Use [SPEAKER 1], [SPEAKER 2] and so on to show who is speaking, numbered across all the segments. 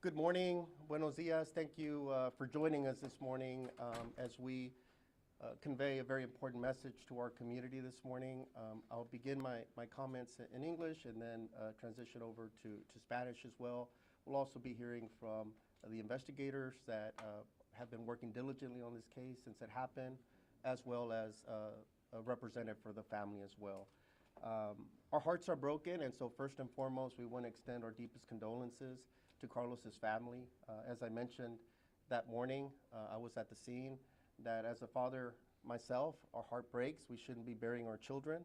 [SPEAKER 1] Good morning, buenos dias. Thank you for joining us this morning as we convey a very important message to our community this morning. I'll begin my comments in English and then transition over to Spanish as well. We'll also be hearing from the investigators that have been working diligently on this case since it happened, as well as a representative for the family as well. Our hearts are broken, and so first and foremost, we want to extend our deepest condolences to Carlos's family. As I mentioned that morning, I was at the scene, that as a father myself, our heart breaks. We shouldn't be burying our children.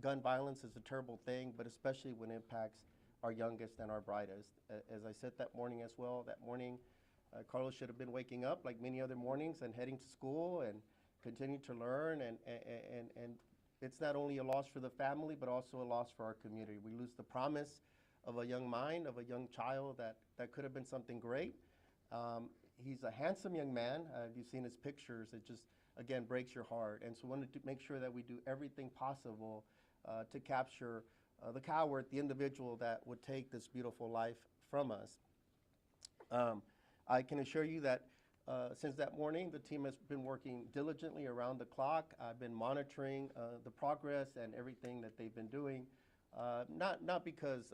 [SPEAKER 1] Gun violence is a terrible thing, but especially when it impacts our youngest and our brightest. As I said that morning as well, that morning, Carlos should have been waking up like many other mornings and heading to school and continuing to learn, and it's not only a loss for the family, but also a loss for our community. We lose the promise of a young mind, of a young child that could have been something great. He's a handsome young man. If you've seen his pictures, it just, again, breaks your heart. And so we wanted to make sure that we do everything possible to capture the coward, the individual that would take this beautiful life from us. I can assure you that since that morning, the team has been working diligently around the clock. I've been monitoring the progress and everything that they've been doing, not because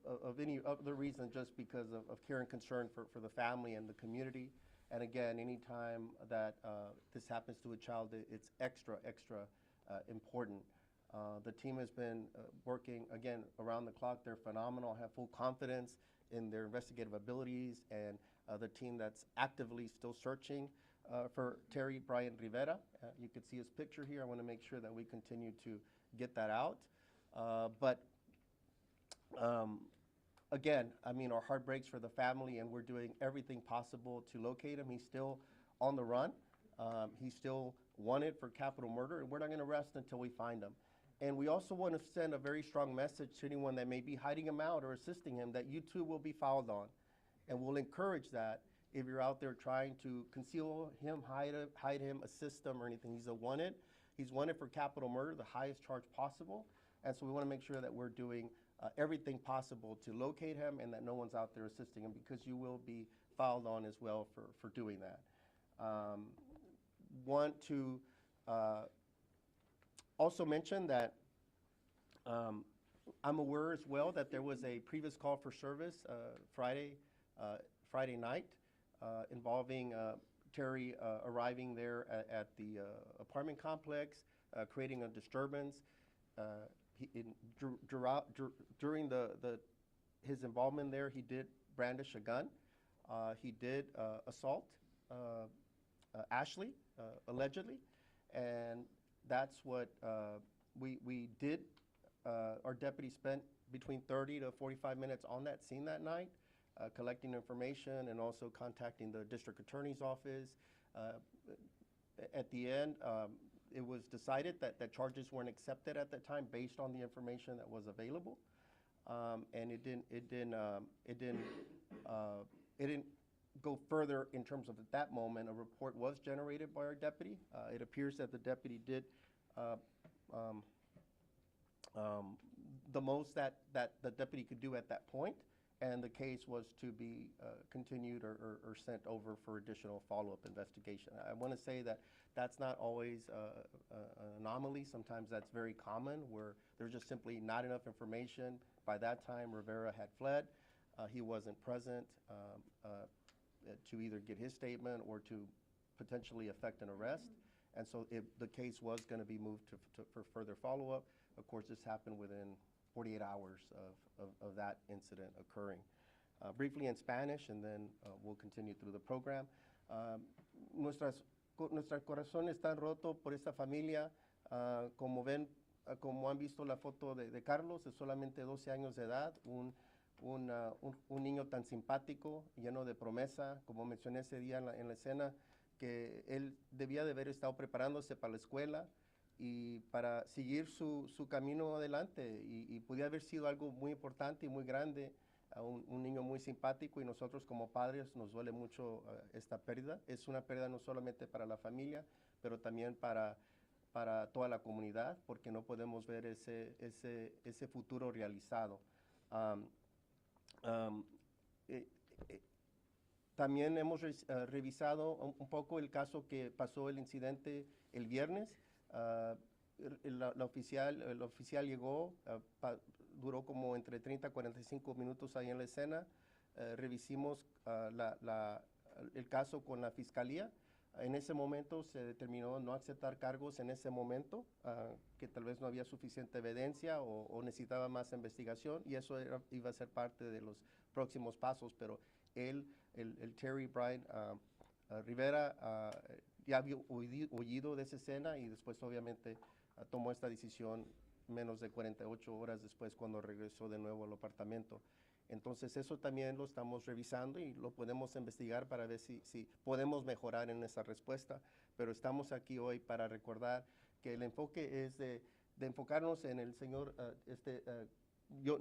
[SPEAKER 1] of any other reason, just because of care and concern for the family and the community. And again, anytime that this happens to a child, it's extra important. The team has been working, again, around the clock. They're phenomenal. I have full confidence in their investigative abilities, and the team that's actively still searching for Terry Bryan Rivera. You can see his picture here. I want to make sure that we continue to get that out. Again, I mean, our heart breaks for the family, and we're doing everything possible to locate him. He's still on the run. He's still wanted for capital murder, and we're not going to rest until we find him. And we also want to send a very strong message to anyone that may be hiding him out or assisting him, that you too will be fouled on. And we'll encourage that if you're out there trying to conceal him, hide him, assist him, or anything. He's wanted. He's wanted for capital murder, the highest charge possible. And so we want to make sure that we're doing everything possible to locate him and that no one's out there assisting him, because you will be fouled on as well for doing that. Want to also mention that I'm aware as well that there was a previous call for service Friday night involving Terry arriving there at the apartment complex, creating a disturbance. During his involvement there, he did brandish a gun. He did assault Ashley, allegedly, and that's what we did. Our deputy spent between 30 to 45 minutes on that scene that night, collecting information and also contacting the district attorney's office. At the end, it was decided that charges weren't accepted at that time based on the information that was available, and it didn't go further in terms of at that moment. A report was generated by our deputy. It appears that the deputy did the most that the deputy could do at that point, and the case was to be continued or sent over for additional follow-up investigation. I want to say that that's not always an anomaly. Sometimes that's very common, where there's just simply not enough information. By that time, Rivera had fled. He wasn't present to either get his statement or to potentially effect an arrest. And so the case was going to be moved for further follow-up. Of course, this happened within 48 hours of that incident occurring. Briefly in Spanish, and then we'll continue through the program. Nuestros corazones están rotos por esta familia. Como ven, como han visto la foto de Carlos, es solamente 12 años de edad, un niño tan simpático, lleno de promesa, como mencioné ese día en la escena, que él debía de haber estado preparándose para la escuela y para seguir su camino adelante, y podía haber sido algo muy importante y muy grande, un niño muy simpático, y nosotros como padres nos duele mucho esta pérdida. Es una pérdida no solamente para la familia, pero también para toda la comunidad, porque no podemos ver ese futuro realizado. eh, eh, también hemos revisado un poco el caso que pasó el incidente el viernes. El oficial llegó, duró como entre 30 a 45 minutos ahí en la escena. Revisamos el caso con la fiscalía. En ese momento se determinó no aceptar cargos en ese momento, que tal vez no había suficiente evidencia o necesitaba más investigación, y eso iba a ser parte de los próximos pasos, pero el Terry Bryan Rivera ya había huido de esa escena y después obviamente tomó esta decisión menos de 48 horas después cuando regresó de nuevo al apartamento. Entonces eso también lo estamos revisando y lo podemos investigar para ver si podemos mejorar en esa respuesta, pero estamos aquí hoy para recordar que el enfoque es de enfocarnos en el señor,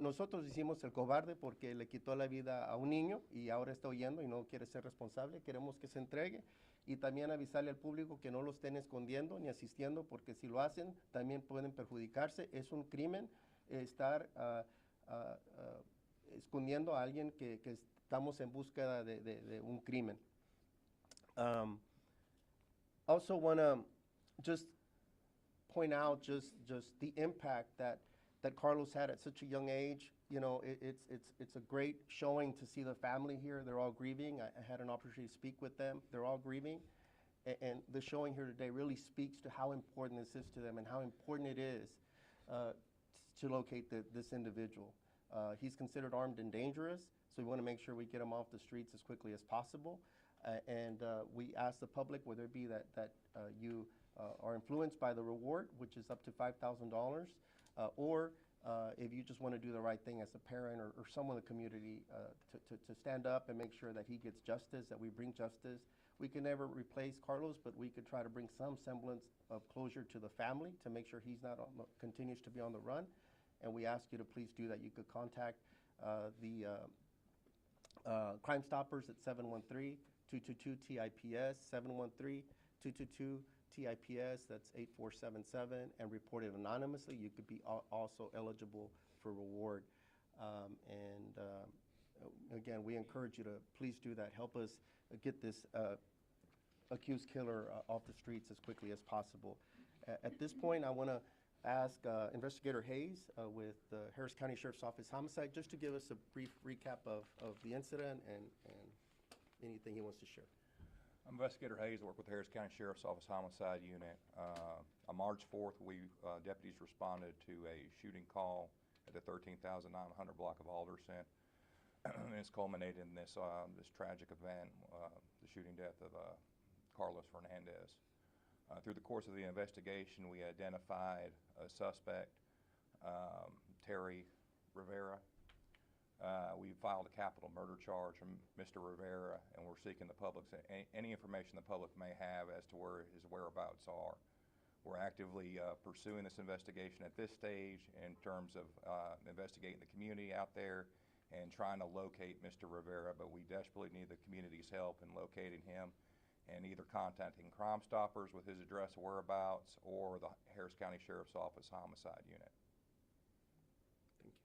[SPEAKER 1] nosotros hicimos el cobarde porque le quitó la vida a un niño y ahora está huyendo y no quiere ser responsable. Queremos que se entregue y también avisarle al público que no lo estén escondiendo ni asistiendo, porque si lo hacen también pueden perjudicarse. Es un crimen estar escondiendo a alguien que estamos en búsqueda de un crimen. Also want to just point out just the impact that Carlos had at such a young age. You know, it's a great showing to see the family here. They're all grieving. I had an opportunity to speak with them. They're all grieving. And the showing here today really speaks to how important this is to them and how important it is to locate this individual. He's considered armed and dangerous, so we want to make sure we get him off the streets as quickly as possible. And we ask the public, whether it be that you are influenced by the reward, which is up to $5,000, or if you just want to do the right thing as a parent or someone in the community to stand up and make sure that he gets justice, that we bring justice. We can never replace Carlos, but we could try to bring some semblance of closure to the family to make sure he's not continues to be on the run. And we ask you to please do that. You could contact the Crime Stoppers at 713-222-TIPS, 713-222-TIPS, that's 8477, and report it anonymously. You could be also eligible for reward. Again, we encourage you to please do that. Help us get this accused killer off the streets as quickly as possible. At this point, I want to ask Investigator Hayes with the Harris County Sheriff's Office Homicide just to give us a brief recap of the incident and anything he wants to share.
[SPEAKER 2] I'm Investigator Hayes. I work with the Harris County Sheriff's Office Homicide Unit. On March 4th, deputies responded to a shooting call at the 13,900 block of Alderson. And it's culminated in this tragic event, the shooting death of Carlos Fernandez. Through the course of the investigation, we identified a suspect, Terry Rivera. We filed a capital murder charge from Mr. Rivera, and we're seeking the public's any information the public may have as to where his whereabouts are. We're actively pursuing this investigation at this stage in terms of investigating the community out there and trying to locate Mr. Rivera, but we desperately need the community's help in locating him and either contacting Crime Stoppers with his address or whereabouts or the Harris County Sheriff's Office Homicide Unit.
[SPEAKER 1] Thank you.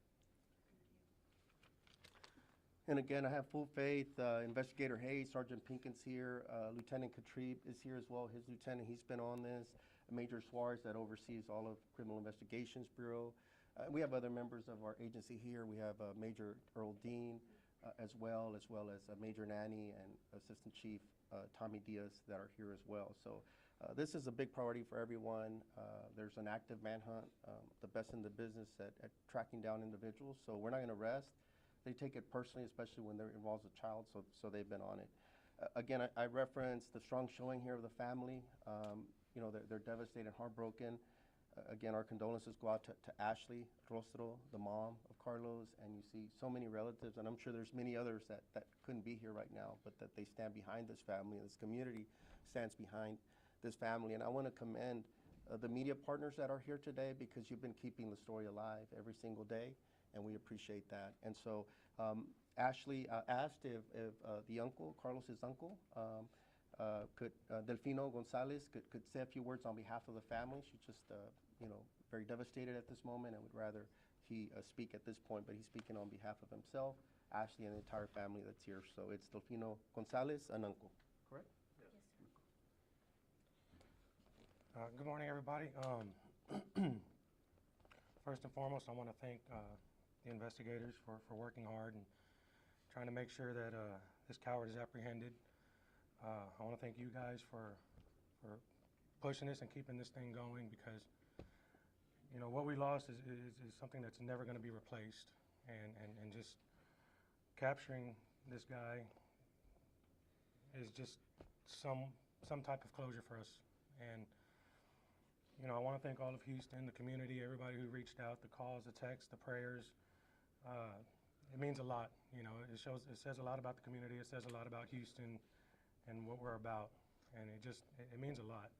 [SPEAKER 1] And again, I have full faith. Investigator Hayes, Sergeant Pinkins here, Lieutenant Katrib is here as well. His lieutenant, he's been on this. Major Suarez that oversees all of Criminal Investigations Bureau. We have other members of our agency here. We have Major Earl Dean as well as Major Nanny and Assistant Chief Tommy Diaz that are here as well. So this is a big priority for everyone. There's an active manhunt, the best in the business at tracking down individuals. So we're not going to rest. They take it personally, especially when there involves a child, so they've been on it. Again, I referenced the strong showing here of the family. You know, they're devastated, heartbroken. Again, our condolences go out to Ashley Rostro, the mom of Carlos, and you see so many relatives, and I'm sure there's many others that couldn't be here right now, but that they stand behind this family, and this community stands behind this family. And I want to commend the media partners that are here today, because you've been keeping the story alive every single day, and we appreciate that. And so Ashley asked if the uncle, Carlos's uncle, Delfino Gonzalez could say a few words on behalf of the family. She's just, you know, very devastated at this moment and would rather he speak at this point, but he's speaking on behalf of himself. Ashley and the entire family that's here. So it's Delfino Gonzalez, an uncle, correct?
[SPEAKER 3] Good morning, everybody. First and foremost, I want to thank the investigators for working hard and trying to make sure that this coward is apprehended. I want to thank you guys for pushing this and keeping this thing going, because you know what we lost is something that's never going to be replaced, and just capturing this guy is just some type of closure for us. And you know, I want to thank all of Houston, the community, everybody who reached out, the calls, the texts, the prayers. It means a lot. You know, it says a lot about the community. It says a lot about Houston and what we're about, and it means a lot.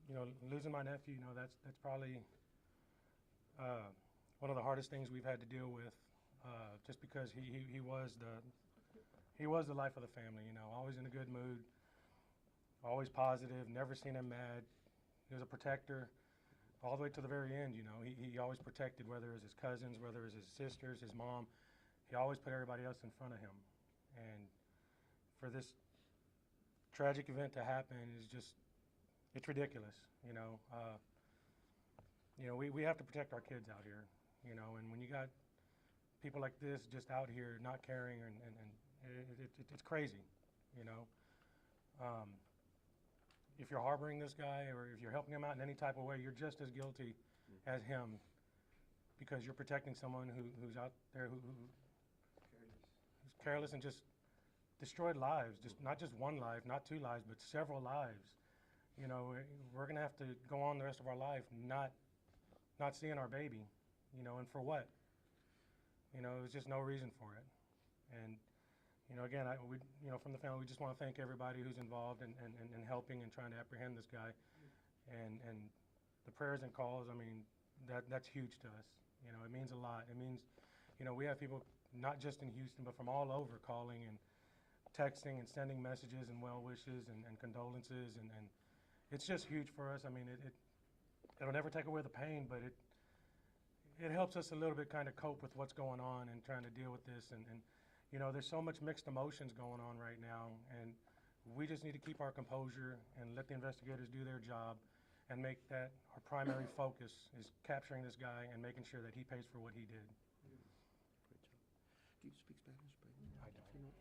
[SPEAKER 3] You know, losing my nephew, you know, that's probably one of the hardest things we've had to deal with, just because he was the life of the family. You know, always in a good mood, always positive, never seen him mad. He was a protector all the way to the very end. You know, he always protected, whether it was his cousins, whether it was his sisters, his mom. He always put everybody else in front of him. And for this tragic event to happen is just, it's ridiculous. You know, we have to protect our kids out here. You know, and when you got people like this just out here not caring, and it's crazy. You know. If you're harboring this guy, or if you're helping him out in any type of way, you're just as guilty as him, because you're protecting someone who's out there who's careless and just destroyed lives. Just not just one life, not two lives, but several lives. You know, we're gonna have to go on the rest of our life not seeing our baby. You know, and for what? You know, there's just no reason for it. And you know, again, from the family, we just want to thank everybody who's involved in helping and trying to apprehend this guy. And the prayers and calls, I mean, that's huge to us. You know, it means a lot. It means, you know, we have people not just in Houston, but from all over calling and texting and sending messages and well wishes and condolences. And it's just huge for us. I mean, it'll never take away the pain, but it helps us a little bit kind of cope with what's going on and trying to deal with this. And you know, there's so much mixed emotions going on right now, and we just need to keep our composure and let the investigators do their job, and make that our primary focus is capturing this guy and making sure that he pays for what he did.
[SPEAKER 1] Great job. Do you speak Spanish, Bryan?
[SPEAKER 3] I don't.
[SPEAKER 1] You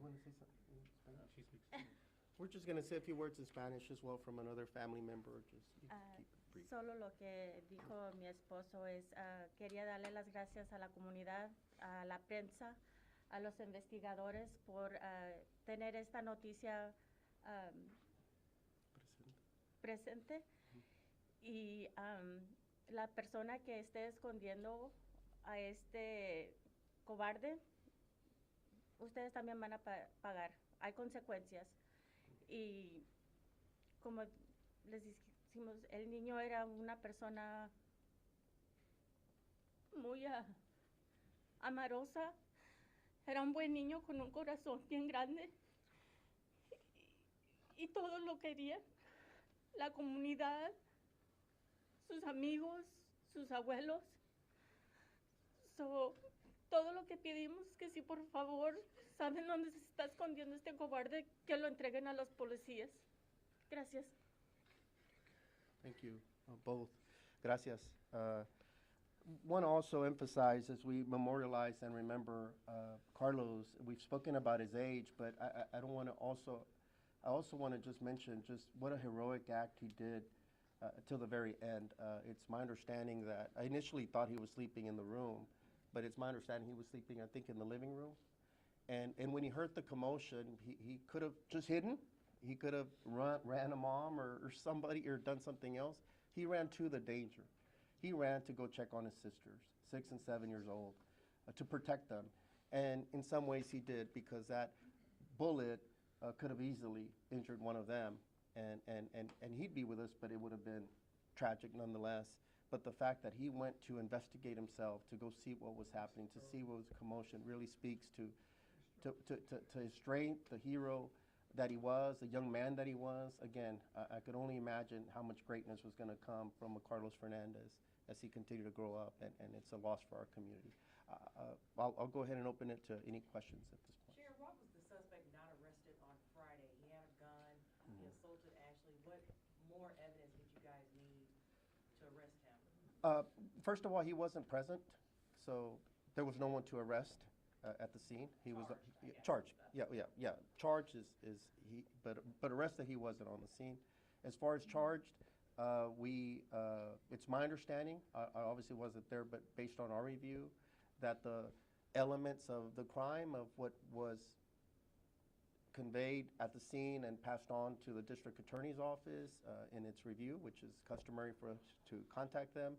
[SPEAKER 1] want to say something in Spanish? She speaks Spanish. We're just going to say a few words in Spanish as well from another family member. Just you can keep it brief.
[SPEAKER 4] Solo lo que dijo mi esposo es, quería darle las gracias a la comunidad, a la prensa, a los investigadores por tener esta noticia presente. Y la persona que esté escondiendo a este cobarde, ustedes también van a pagar. Hay consecuencias. Y como les decimos, el niño era una persona muy amorosa, era un buen niño con un corazón bien grande, y todos lo querían, la comunidad, sus amigos, sus abuelos. Todo lo que pedimos es que si por favor saben dónde se está escondiendo este cobarde, que lo entreguen a los policías. Gracias.
[SPEAKER 1] Thank you, both. Gracias. Want to also emphasize, as we memorialize and remember Carlos, we've spoken about his age, but I don't want to I also want to just mention just what a heroic act he did till the very end. It's my understanding that I initially thought he was sleeping in the room, but it's my understanding he was sleeping, I think, in the living room. And when he heard the commotion, he could have just hidden. He could have ran a mom or somebody or done something else. He ran to the danger. He ran to go check on his sisters, 6 and 7 years old, to protect them. And in some ways he did, because that bullet could have easily injured one of them. And he'd be with us, but it would have been tragic nonetheless. But the fact that he went to investigate himself, to go see what was happening, to see what was commotion, really speaks to his strength, the hero that he was, the young man that he was. Again, I could only imagine how much greatness was going to come from a Carlos Fernandez as he continued to grow up, and it's a loss for our community. I'll go ahead and open it to any questions at this point.
[SPEAKER 5] Sheriff, why was the suspect not arrested on Friday? He had a gun, he assaulted Ashley. What more evidence did you guys need to arrest him?
[SPEAKER 1] First of all, he wasn't present, so there was no one to arrest at the scene. He was charged. Yeah. Charged is he, but arrested he wasn't on the scene. As far as charged, it's my understanding. I obviously wasn't there, but based on our review, that the elements of the crime of what was conveyed at the scene and passed on to the district attorney's office in its review, which is customary for us to contact them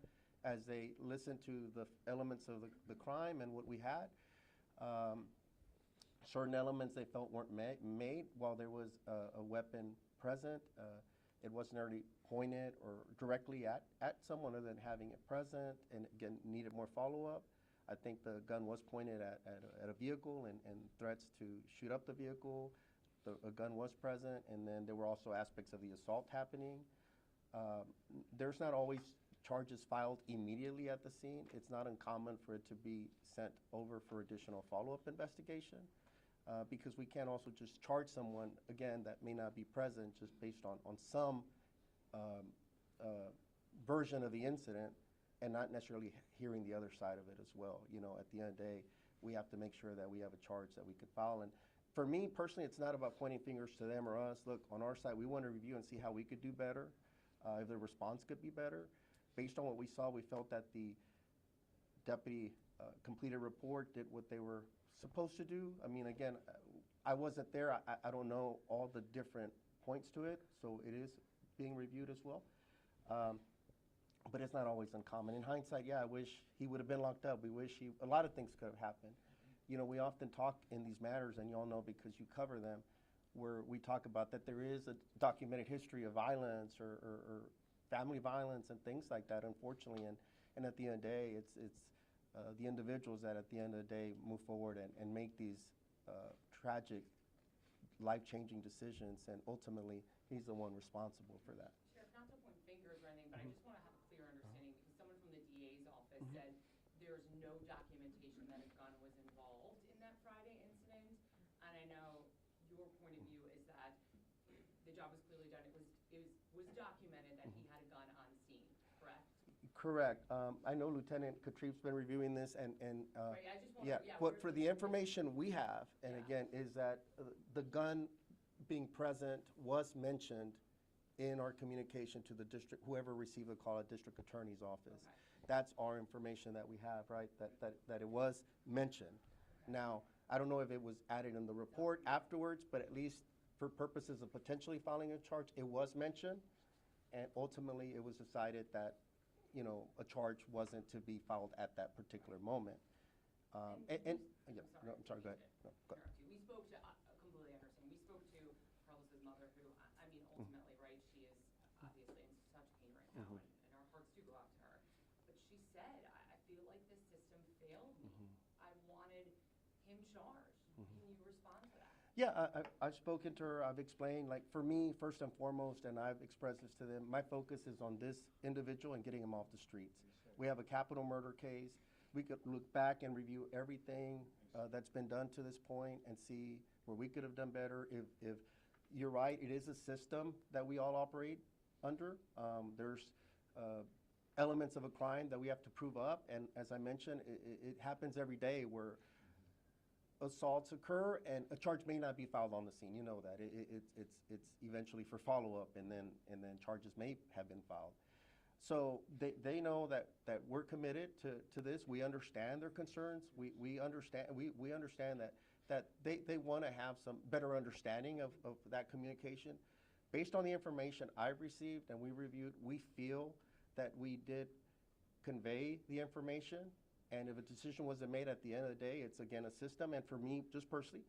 [SPEAKER 1] as they listen to the elements of the crime and what we had. Certain elements they felt weren't made while there was a weapon present. It wasn't already pointed or directly at someone other than having it present, and again, needed more follow-up. I think the gun was pointed at a vehicle and threats to shoot up the vehicle. A gun was present, and then there were also aspects of the assault happening. There's not always charges filed immediately at the scene. It's not uncommon for it to be sent over for additional follow-up investigation because we can't also just charge someone, again, that may not be present just based on some version of the incident and not necessarily hearing the other side of it as well. You know, at the end of the day, we have to make sure that we have a charge that we could file. And for me personally, it's not about pointing fingers to them or us. Look, on our side, we want to review and see how we could do better, if the response could be better. Based on what we saw, we felt that the deputy completed report, did what they were supposed to do. I mean, again, I wasn't there. I don't know all the different points to it, so it is being reviewed as well. But it's not always uncommon. In hindsight, yeah, I wish he would have been locked up. We wish a lot of things could have happened. You know, we often talk in these matters, and you all know because you cover them, where we talk about that there is a documented history of violence or family violence and things like that, unfortunately. And at the end of the day, it's the individuals that at the end of the day move forward and make these tragic, life-changing decisions, and ultimately, he's the one responsible for that.
[SPEAKER 5] Sheriff, not to point fingers or anything, but I just want to have a clear understanding because someone from the DA's office said there's no documentation that a gun was involved in that Friday incident. And I know your point of view is that the job was clearly done. It was documented that he had a gun on scene, correct?
[SPEAKER 1] Correct. I know Lieutenant Katrib's been reviewing this, and
[SPEAKER 5] Right, I just want
[SPEAKER 1] yeah. What for the information we have, and again, is that the gun being present was mentioned in our communication to the district, whoever received the call at district attorney's office.
[SPEAKER 5] Okay.
[SPEAKER 1] That's our information that we have, right? That it was mentioned.
[SPEAKER 5] Okay.
[SPEAKER 1] Now, I don't know if it was added in the report afterwards, but at least for purposes of potentially filing a charge, it was mentioned, and ultimately it was decided that, you know, a charge wasn't to be filed at that particular moment. I'm sorry, go ahead. No, go ahead.
[SPEAKER 5] We spoke to, completely understand, we spoke to Carlos's mother who, I mean, ultimately, right, she is obviously in such pain right now, and our hearts do go out to her. But she said, I feel like the system failed me. I wanted him charged. Can you respond to that?
[SPEAKER 1] Yeah, I've spoken to her, I've explained, like, for me, first and foremost, and I've expressed this to them, my focus is on this individual and getting him off the streets. We have a capital murder case. We could look back and review everything that's been done to this point and see where we could have done better. If you're right, it is a system that we all operate under. There's elements of a crime that we have to prove up, and as I mentioned, it happens every day where assaults occur and a charge may not be filed on the scene. You know that. It's eventually for follow-up, and then charges may have been filed. So they know that we're committed to this. We understand their concerns. We understand that they want to have some better understanding of that communication. Based on the information I've received and we reviewed, we feel that we did convey the information. And if a decision wasn't made at the end of the day, it's again a system. And for me, just personally,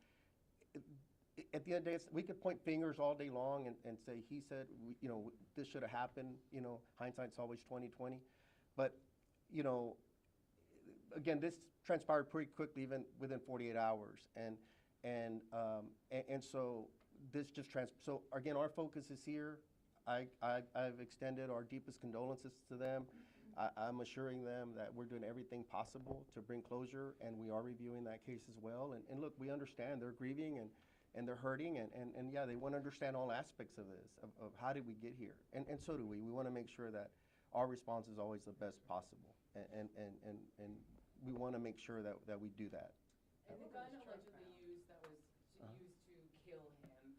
[SPEAKER 1] at the end of the day, we could point fingers all day long and say, he said, you know, this should have happened. You know, hindsight's always 20/20. But, you know, again, this transpired pretty quickly, even within 48 hours. And so this just so again, our focus is here. I've extended our deepest condolences to them. I'm assuring them that we're doing everything possible to bring closure, and we are reviewing that case as well. And look, we understand they're grieving and they're hurting, and yeah, they want to understand all aspects of this, of how did we get here. And so do we. We want to make sure that our response is always the best possible. And we want to make sure that we do that.
[SPEAKER 5] And the gun allegedly used that was used to kill him,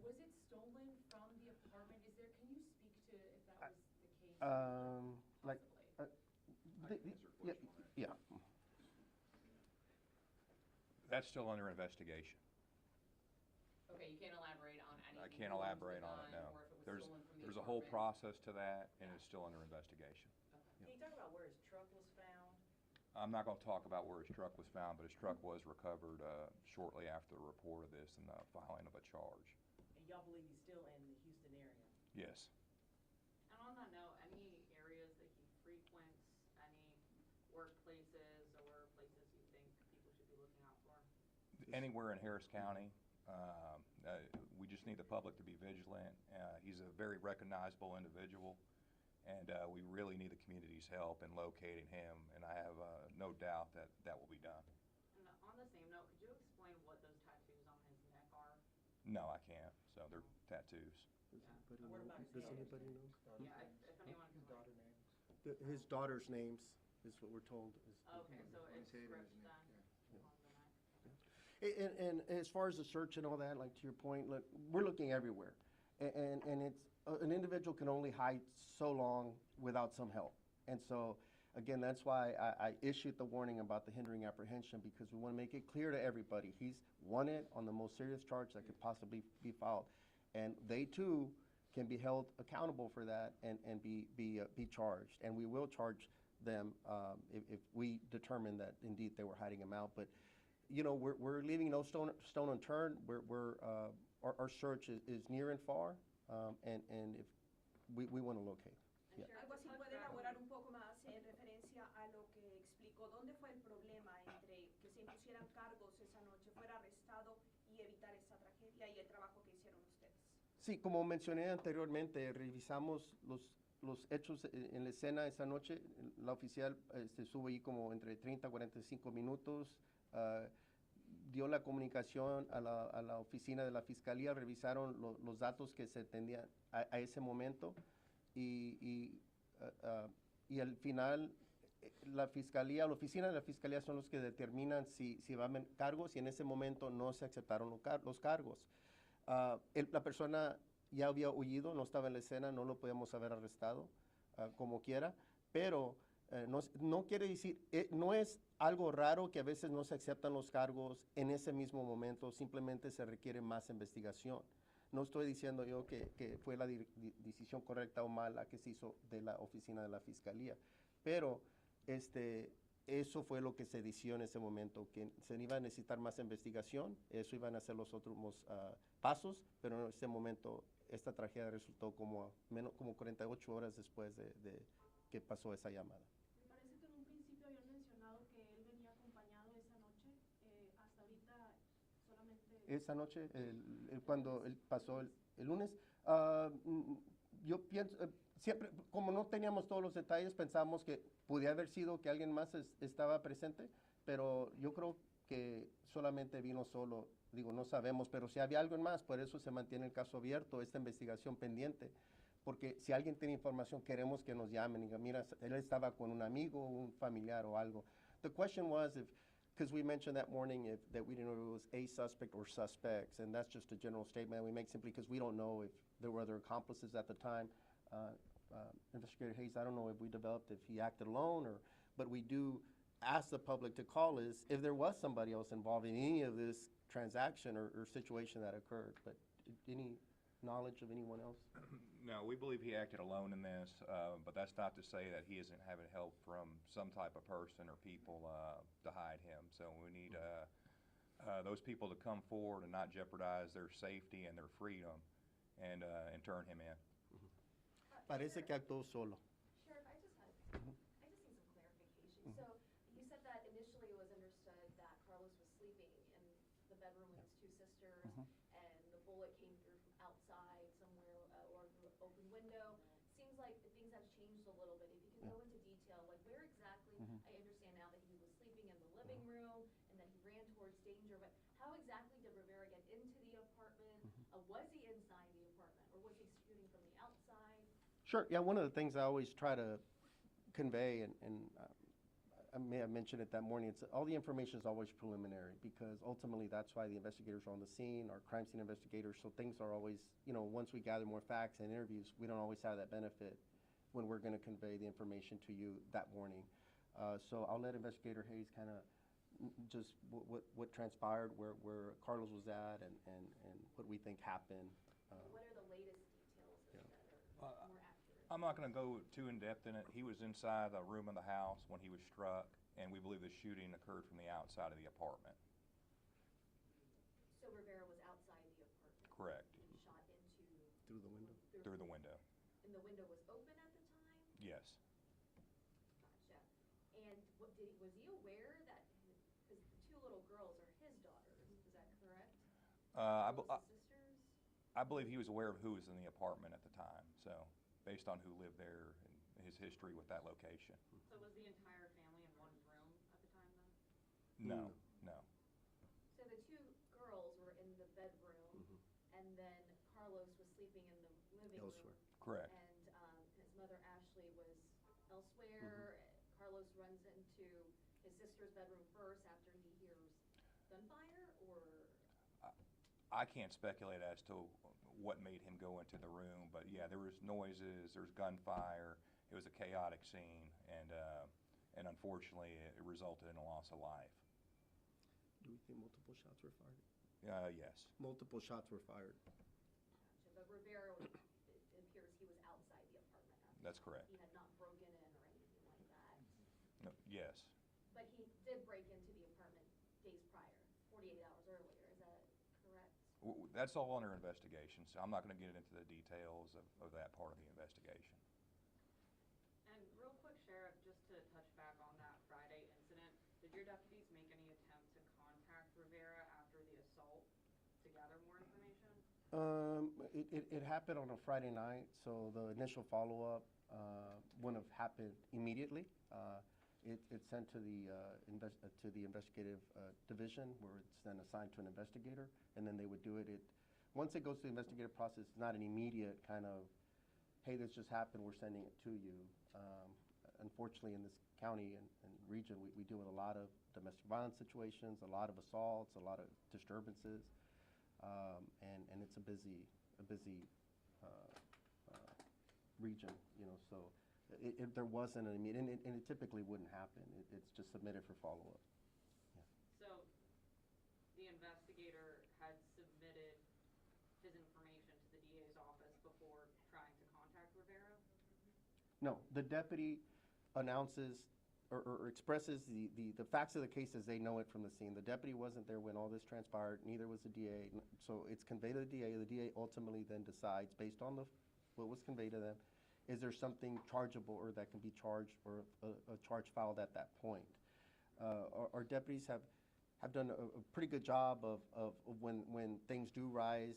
[SPEAKER 5] was it stolen from the apartment? Can you speak to if that was the case?
[SPEAKER 1] Like, yeah.
[SPEAKER 2] That's still under investigation.
[SPEAKER 5] Okay, you can't elaborate on anything.
[SPEAKER 2] I can't elaborate on it, no.
[SPEAKER 5] Or if it was
[SPEAKER 2] There's,
[SPEAKER 5] stolen from the
[SPEAKER 2] there's a whole
[SPEAKER 5] apartment.
[SPEAKER 2] process to that, and it's still under investigation.
[SPEAKER 5] Okay.
[SPEAKER 6] Can you talk about where his truck was found?
[SPEAKER 2] I'm not going to talk about where his truck was found, but his truck was recovered shortly after the report of this and the filing of a charge.
[SPEAKER 6] And y'all believe he's still in the Houston area?
[SPEAKER 2] Yes.
[SPEAKER 7] And on that note, any areas that he frequents, any workplaces or places you think people should be looking out for?
[SPEAKER 2] Anywhere in Harris County. We just need the public to be vigilant. He's a very recognizable individual, and we really need the community's help in locating him, and I have no doubt that that will be done.
[SPEAKER 7] And on the same note, could you explain what those tattoos on his neck are?
[SPEAKER 2] No, I can't. So they're tattoos.
[SPEAKER 6] What about his
[SPEAKER 1] Does
[SPEAKER 6] daughter?
[SPEAKER 1] anybody know?
[SPEAKER 7] Yeah, if anyone can.
[SPEAKER 1] His daughter's names is what we're told.
[SPEAKER 7] Okay, so it's script then on the neck.
[SPEAKER 1] And as far as the search and all that, like to your point, look, we're looking everywhere. And it's, an individual can only hide so long without some help. And so, again, that's why I issued the warning about the hindering apprehension, because we want to make it clear to everybody, he's wanted on the most serious charge that could possibly be filed. And they too can be held accountable for that and be charged. And we will charge them if we determine that indeed they were hiding him out. But you know, we're leaving no stone unturned. Our search is near and far, and if we want to locate. Yeah.
[SPEAKER 8] Algo así puede elaborar un poco más en referencia a lo que explicó. ¿Dónde fue el problema entre que se impusieran cargos esa noche, fuera arrestado y evitar esa tragedia y el trabajo que hicieron ustedes?
[SPEAKER 1] Sí, como mencioné anteriormente, revisamos los hechos en la escena esa noche. La oficial estuvo ahí como entre 30 a 45 minutos. Dio la comunicación a la oficina de la fiscalía, revisaron los datos que se tenían a ese momento y al final la oficina de la fiscalía son los que determinan si va a haber cargos, y en ese momento no se aceptaron los cargos. La persona ya había huido, no estaba en la escena, no lo podíamos haber arrestado como quiera, pero no quiere decir, no es algo raro que a veces no se aceptan los cargos en ese mismo momento, simplemente se requiere más investigación. No estoy diciendo yo que fue la decisión correcta o mala que se hizo de la oficina de la fiscalía, pero eso fue lo que se decidió en ese momento, que se iba a necesitar más investigación, eso iban a ser los otros pasos, pero en ese momento esta tragedia resultó como 48 horas después de que pasó esa llamada.
[SPEAKER 9] Me parece que en un principio habían mencionado que él venía acompañado esa noche, hasta ahorita solamente...
[SPEAKER 1] Esa noche, cuando pasó el lunes, yo pienso, siempre, como no teníamos todos los detalles, pensábamos que podía haber sido que alguien más estaba presente, pero yo creo que solamente vino solo. Digo, no sabemos, pero si había alguien más, por eso se mantiene el caso abierto, esta investigación pendiente. Porque si alguien tiene información, queremos que nos llamen y digan, mira, él estaba con un amigo, un familiar o algo. The question was, because we mentioned that morning that we didn't know if it was a suspect or suspects, and that's just a general statement we make simply because we don't know if there were other accomplices at the time. Investigator Hayes, I don't know if we developed if he acted alone, but we do ask the public to call us if there was somebody else involved in any of this transaction or situation that occurred. But any knowledge of anyone else?
[SPEAKER 2] No, we believe he acted alone in this, but that's not to say that he isn't having help from some type of person or people to hide him. So we need those people to come forward and not jeopardize their safety and their freedom and turn him in.
[SPEAKER 1] Parece que actuó solo.
[SPEAKER 10] Sheriff, I just need some clarification. So you said that initially it was understood that Carlos was sleeping in the bedroom with his two sisters, and the bullet came through from outside somewhere or through an open window. Seems like things have changed a little bit. If you can go into
[SPEAKER 1] Sure. Yeah, one of the things I always try to convey, and I may have mentioned it that morning, it's all the information is always preliminary because ultimately that's why the investigators are on the scene, our crime scene investigators. So things are always, once we gather more facts and interviews, we don't always have that benefit when we're going to convey the information to you that morning. So I'll let Investigator Hayes kind of just what transpired, where Carlos was at, and what we think happened.
[SPEAKER 10] What are the latest details that are more accurate?
[SPEAKER 2] I'm not going to go too in-depth in it. He was inside the room of the house when he was struck, and we believe the shooting occurred from the outside of the apartment.
[SPEAKER 10] So Rivera was outside the apartment?
[SPEAKER 2] Correct.
[SPEAKER 10] And shot into?
[SPEAKER 1] Through the window?
[SPEAKER 2] Through the window.
[SPEAKER 10] And the window was open at the time?
[SPEAKER 2] Yes.
[SPEAKER 10] Gotcha. And was he aware that, because the two little girls are his daughters, is that correct? Carlos' sisters?
[SPEAKER 2] I believe he was aware of who was in the apartment at the time, so based on who lived there and his history with that location.
[SPEAKER 7] So was the entire family in one room at the time then?
[SPEAKER 2] No, no.
[SPEAKER 10] So the two girls were in the bedroom, and then Carlos was sleeping in the living
[SPEAKER 1] Elsewhere.
[SPEAKER 10] room.
[SPEAKER 2] Correct.
[SPEAKER 10] And his mother Ashley was elsewhere. Carlos runs into his sister's bedroom first after he hears gunfire, or?
[SPEAKER 2] I can't speculate as to what made him go into the room, but yeah, there was noises, there was gunfire. It was a chaotic scene, and unfortunately, it resulted in a loss of life.
[SPEAKER 1] Do we think multiple shots were fired?
[SPEAKER 2] Yes.
[SPEAKER 1] Multiple shots were fired.
[SPEAKER 10] Gotcha. But Rivera, it appears he was outside the apartment.
[SPEAKER 2] That's correct.
[SPEAKER 10] He had not broken in or anything like that.
[SPEAKER 2] No, yes.
[SPEAKER 10] But he did break into the apartment days prior, 48 hours earlier. Is that correct?
[SPEAKER 2] That's all under investigation, so I'm not going to get into the details of that part of the investigation.
[SPEAKER 7] And real quick, Sheriff, just to touch back on that Friday incident, did your deputies make any attempt to contact Rivera after the assault to gather more information?
[SPEAKER 1] It happened on a Friday night, so the initial follow-up wouldn't have happened immediately. It's sent to the investigative division, where it's then assigned to an investigator, and then they would do it. Once it goes through the investigative process, it's not an immediate kind of, hey, this just happened, we're sending it to you. Unfortunately, in this county and region, we deal with a lot of domestic violence situations, a lot of assaults, a lot of disturbances, and it's a busy region, so there wasn't an immediate, and it typically wouldn't happen. It's just submitted for follow-up.
[SPEAKER 7] So the investigator had submitted his information to the DA's office before trying to contact Rivera?
[SPEAKER 1] No, the deputy announces or expresses the facts of the case as they know it from the scene. The deputy wasn't there when all this transpired, neither was the DA. So it's conveyed to the DA. The DA ultimately then decides, based on what was conveyed to them, is there something chargeable or that can be charged or a charge filed at that point. Our deputies have done a pretty good job of when things do rise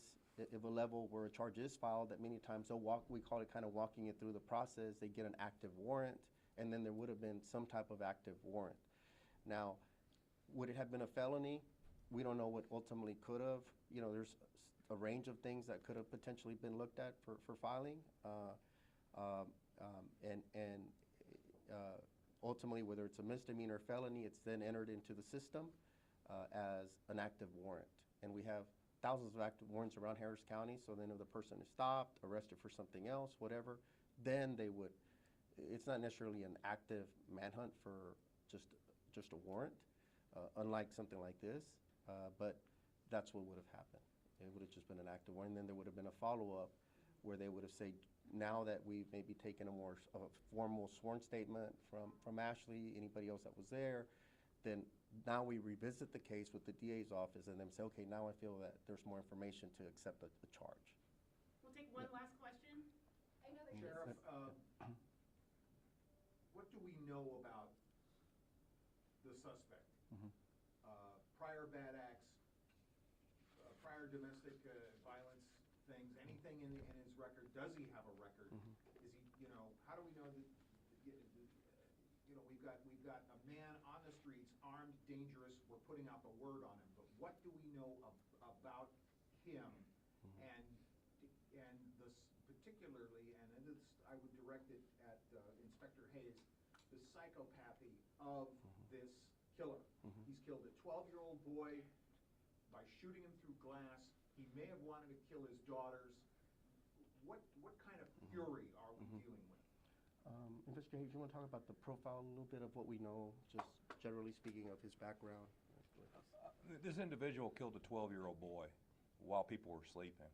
[SPEAKER 1] of a level where a charge is filed, that many times we call it kind of walking it through the process. They get an active warrant, and then there would have been some type of active warrant. Now, would it have been a felony? We don't know what ultimately could have. There's a range of things that could have potentially been looked at for filing. Ultimately, whether it's a misdemeanor or felony, it's then entered into the system as an active warrant. And we have thousands of active warrants around Harris County, so then if the person is stopped, arrested for something else, whatever, then they would, it's not necessarily an active manhunt for just a warrant, unlike something like this, but that's what would have happened. It would have just been an active warrant, and then there would have been a follow-up where they would have said, now that we've maybe taken a more formal sworn statement from Ashley, anybody else that was there, then now we revisit the case with the DA's office and then say, okay, now I feel that there's more information to accept the charge.
[SPEAKER 9] We'll take one last question.
[SPEAKER 10] I know that
[SPEAKER 11] Sheriff, what do we know about the suspect? Prior bad acts, prior domestic violence things, anything in his record? Does he have a record? Is he, how do we know that, we've got a man on the streets, armed, dangerous, we're putting out the word on him, but what do we know about him? And this particularly, and this, I would Inspector Hayes, the psychopathy of this killer. He's killed a 12-year-old boy by shooting him through glass. He may have wanted to kill his daughters. What kind of fury are we dealing with?
[SPEAKER 1] Investigator Hayes, you want to talk about the profile, a little bit of what we know, just generally speaking of his background?
[SPEAKER 2] This individual killed a 12-year-old boy while people were sleeping.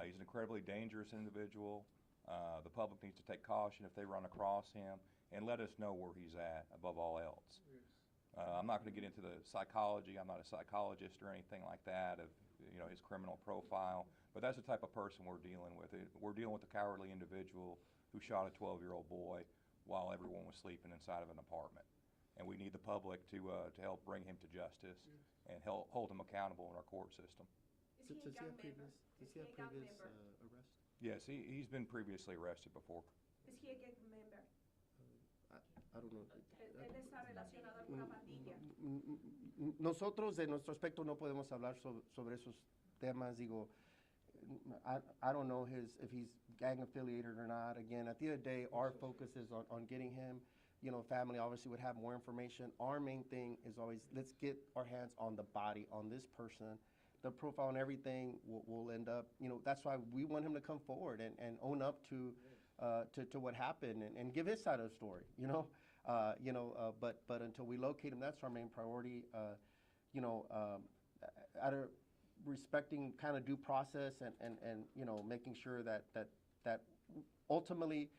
[SPEAKER 2] He's an incredibly dangerous individual. The public needs to take caution if they run across him and let us know where he's at above all else. I'm not going to get into the psychology. I'm not a psychologist or anything like that of his criminal profile, but that's the type of person we're dealing with. We're dealing with a cowardly individual who shot a 12-year-old boy while everyone was sleeping inside of an apartment. And we need the public to help bring him to justice and hold him accountable in our court system.
[SPEAKER 8] Is he a gang member?
[SPEAKER 1] Does he have previous arrest?
[SPEAKER 2] Yes, he's been previously arrested before.
[SPEAKER 8] Is he a gang member?
[SPEAKER 1] I don't know.
[SPEAKER 8] ¿Él está relacionado a alguna pandilla?
[SPEAKER 1] Nosotros, de nuestro aspecto, no podemos hablar sobre esos temas. Digo, I don't know if he's gang affiliated or not. Again, at the end of the day, our focus is on getting him. Family obviously would have more information. Our main thing is always, let's get our hands on the body, on this person. The profile and everything will end up, that's why we want him to come forward and own up to what happened and give his side of the story, but until we locate him, that's our main priority, out of respecting kind of due process and making sure that ultimately,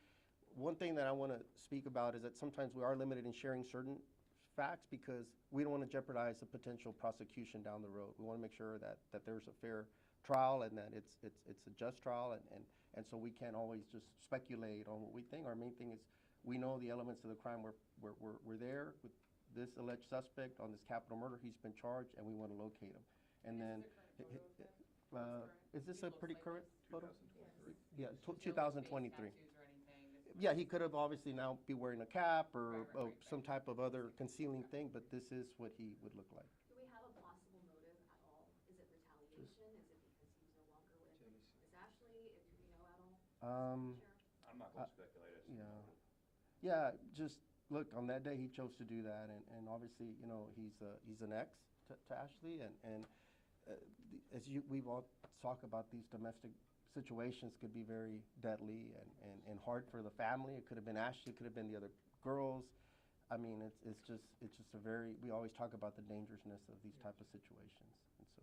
[SPEAKER 1] one thing that I want to speak about is that sometimes we are limited in sharing certain facts because we don't want to jeopardize a potential prosecution down the road. We want to make sure that there's a fair trial and that it's a just trial, and so we can't always just speculate on what we think. Our main thing is we know the elements of the crime. We're there with this alleged suspect on this capital murder. He's been charged, and we want to locate him. And then, is this a pretty current photo? Yeah, 2023. Yeah, he could have obviously now be wearing a cap or some type of other concealing thing, but this is what he would look like.
[SPEAKER 10] Do we have a possible motive at all? Is it retaliation? Is it because he's no longer with Miss Ashley? Do we know at all?
[SPEAKER 2] I'm not going to speculate.
[SPEAKER 1] Yeah, just look, on that day he chose to do that, and obviously, he's an ex to Ashley, and we've all talked about, these domestic situations could be very deadly and hard for the family. It could have been Ashley, it could have been the other girls. I mean, it's just a very, we always talk about the dangerousness of these type of situations. And so,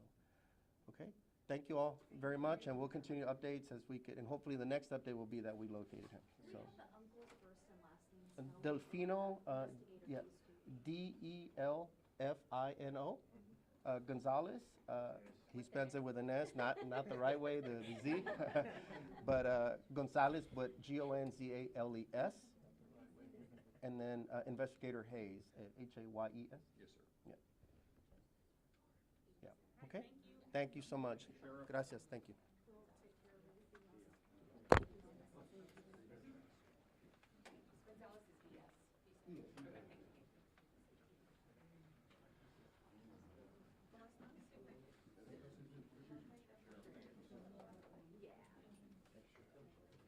[SPEAKER 1] okay, thank you all very much, and we'll continue updates as we could, and hopefully the next update will be that we located him.
[SPEAKER 10] Do we have the uncle's first and last names?
[SPEAKER 1] Delfino, yeah, Delfino Gonzalez. He spells it with an S, not the right way, the Z, but Gonzalez, but Gonzales. And then Investigator Hayes, Hayes.
[SPEAKER 2] Yes, sir.
[SPEAKER 1] Yeah. Yeah. Okay. Thank you so much. Gracias. Thank you.
[SPEAKER 5] Gonzales is yes.